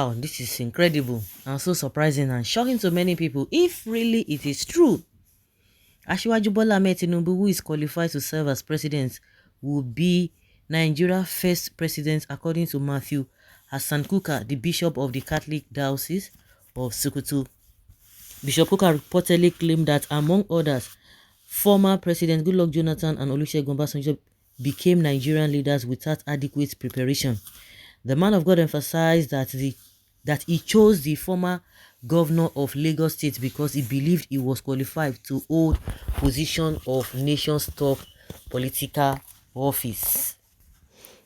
Wow, this is incredible and so surprising and shocking to many people if really it is true. Asiwaju Bola Ahmed Tinubu, who is qualified to serve as president, will be Nigeria's first president according to Matthew Hassan Kukah, the bishop of the Catholic Diocese of Sokoto. Bishop Kukah reportedly claimed that, among others, former President Goodluck Jonathan and Olusegun Obasanjo became Nigerian leaders without adequate preparation. The man of God emphasized that he chose the former governor of Lagos State because he believed he was qualified to hold position of nation's top political office.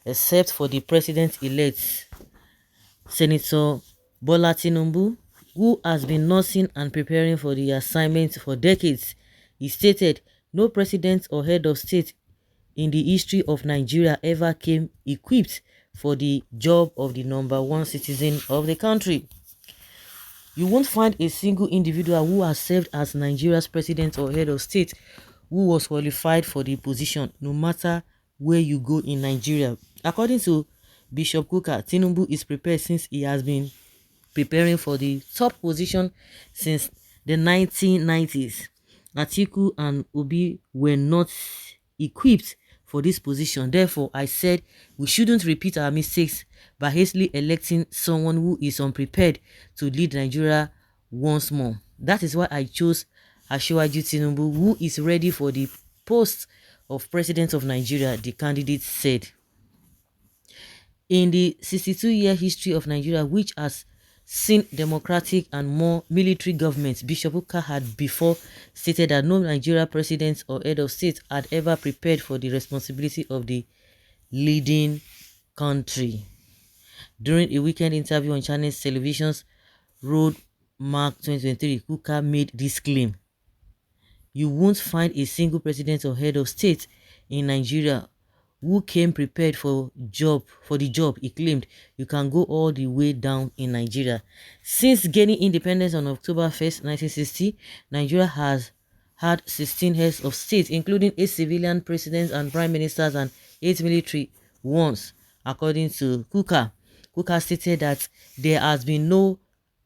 Except for the president-elect, Senator Bola Tinubu, who has been nursing and preparing for the assignment for decades. He stated, "No president or head of state in the history of Nigeria ever came equipped for the job of the number one citizen of the country." You won't find a single individual who has served as Nigeria's president or head of state who was qualified for the position, no matter where you go in Nigeria. According to Bishop Kukah, Tinubu is prepared since he has been preparing for the top position since the 1990s. Atiku and Obi were not equipped for this position. Therefore, I said we shouldn't repeat our mistakes by hastily electing someone who is unprepared to lead Nigeria once more. That is why I chose Asiwaju Tinubu, who is ready for the post of president of Nigeria, the candidate said. In the 62-year history of Nigeria, which has seen democratic and more military governments, Bishop Kukah had before stated that no Nigeria president or head of state had ever prepared for the responsibility of the leading country. During a weekend interview on Channels Television's Road Mark 2023, Kukah made this claim. You won't find a single president or head of state in Nigeria who came prepared for the job, he claimed. You can go all the way down in Nigeria. Since gaining independence on October 1st, 1960, Nigeria has had 16 heads of state, including 8 civilian presidents and prime ministers and 8 military ones, according to Kukah. Kukah stated that there has been no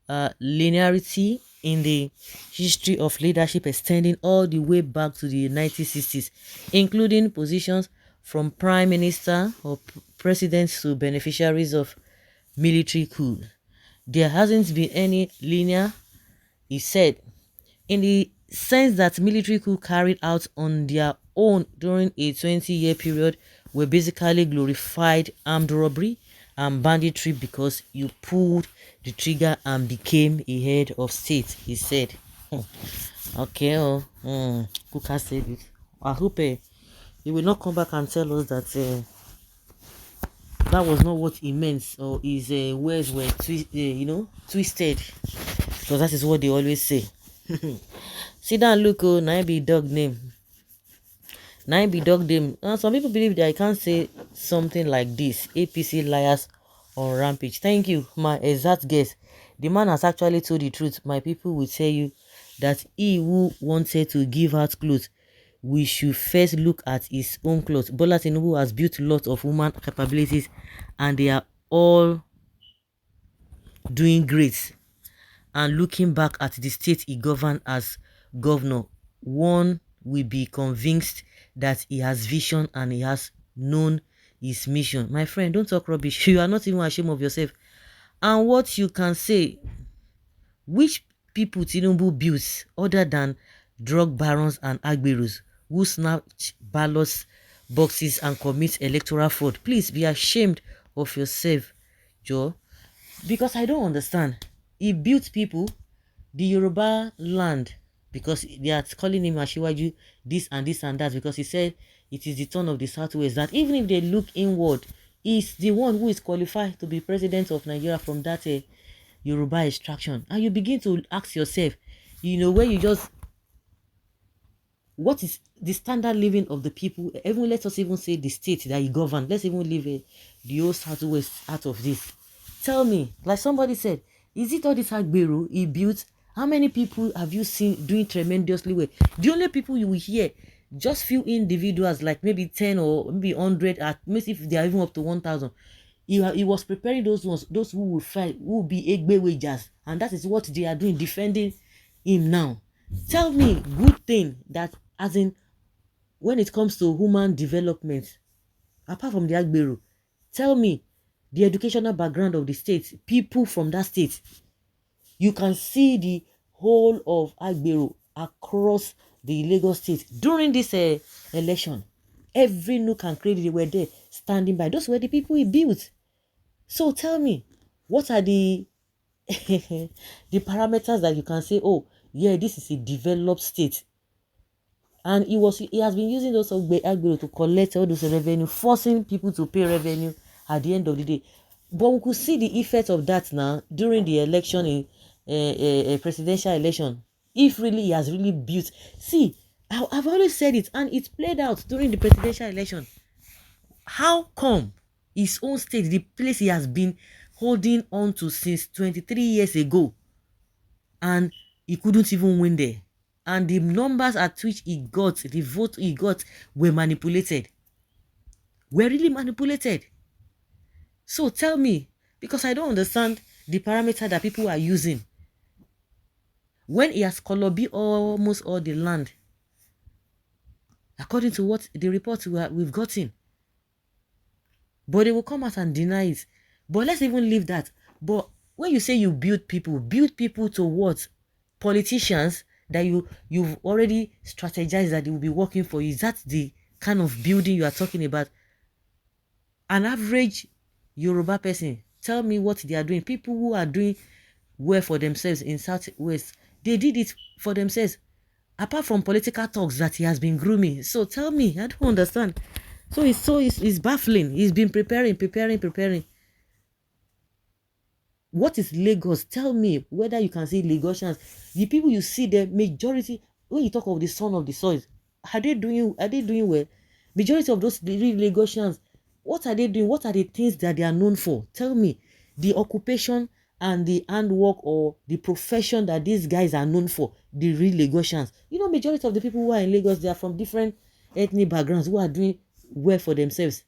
linearity in the history of leadership extending all the way back to the 1960s, including positions from prime minister or presidents to beneficiaries of military coup. There hasn't been any linear, he said, in the sense that military coup carried out on their own during a 20-year period were basically glorified armed robbery and banditry because you pulled the trigger and became a head of state, he said. Okay, Kukah said it. I hope he will not come back and tell us that that was not what he meant, or his words were twisted, because that is what they always say. Sit down, look, now be dog name. Now be dog name. Some people believe that I can't say something like this. APC liars on rampage. Thank you, my exact guess. The man has actually told the truth. My people will tell you that he who wanted to give out clothes, we should first look at his own clothes. Bola Tinubu has built a lot of human capabilities and they are all doing great. And looking back at the state he governed as governor, one will be convinced that he has vision and he has known his mission. My friend, don't talk rubbish. You are not even ashamed of yourself. And what you can say, which people Tinubu built other than drug barons and agberos who snatch ballot boxes and commit electoral fraud? Please be ashamed of yourself, Joe. Because I don't understand. He built people, the Yoruba land, because they are calling him Asiwaju this and this and that, because he said it is the turn of the Southwest, that even if they look inward, he's the one who is qualified to be president of Nigeria from that Yoruba extraction. And you begin to ask yourself, where you just, what is the standard living of the people? Even let us even say the state that he governed. Let's even leave the whole Southwest out of this. Tell me, like somebody said, is it all this Agbero he built? How many people have you seen doing tremendously well? The only people you will hear, just few individuals, like maybe 10 or maybe 100, at most if they are even up to 1,000. He was preparing those ones, those who will fight, who will be Egbe wagers, and that is what they are doing, defending him now. Tell me good thing that, as in, when it comes to human development, apart from the Agbero, tell me the educational background of the state, people from that state. You can see the whole of Agbero across the Lagos state during this election. Every nook and cranny, they were there standing by. Those were the people he built. So tell me, what are the the parameters that you can say, oh, yeah, this is a developed state? And he has been using those Agbero to collect all those revenue, forcing people to pay revenue at the end of the day. But we could see the effect of that now during the election, in a presidential election. If really he has really built, see, I've always said it, and it played out during the presidential election. How come his own state, the place he has been holding on to since 23 years ago, and he couldn't even win there? And the numbers at which he got, the vote he got, were manipulated. Were really manipulated. So tell me, because I don't understand the parameter that people are using. When he has colored almost all the land, according to what the reports we've gotten. But they will come out and deny it. But let's even leave that. But when you say you build people to what? Politicians that you've already strategized that they will be working for you. Is that the kind of building you are talking about? An average Yoruba person, tell me what they are doing. People who are doing well for themselves in Southwest, they did it for themselves. Apart from political talks that he has been grooming. So tell me, I don't understand. So it's baffling. He's been preparing. What is Lagos? Tell me whether you can see Lagosians. The people you see there, majority, when you talk of the son of the soil, are they doing well? Majority of those Lagosians, what are they doing? What are the things that they are known for? Tell me the occupation and the handwork or the profession that these guys are known for, the real Lagosians. You know, majority of the people who are in Lagos, they are from different ethnic backgrounds who are doing well for themselves.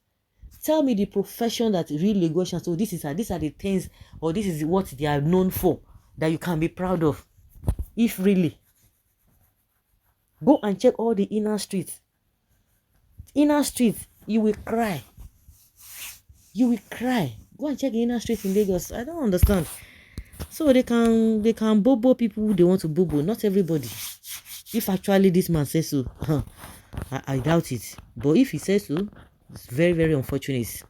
Tell me the profession that real Lagosians, so these are the things, or this is what they are known for, that you can be proud of. If really. Go and check all the inner streets. Inner streets, you will cry. You will cry. Go and check the inner streets in Lagos. I don't understand. So they can bobo people who they want to bobo. Not everybody. If actually this man says so, I doubt it. But if he says so, it's very, very unfortunate.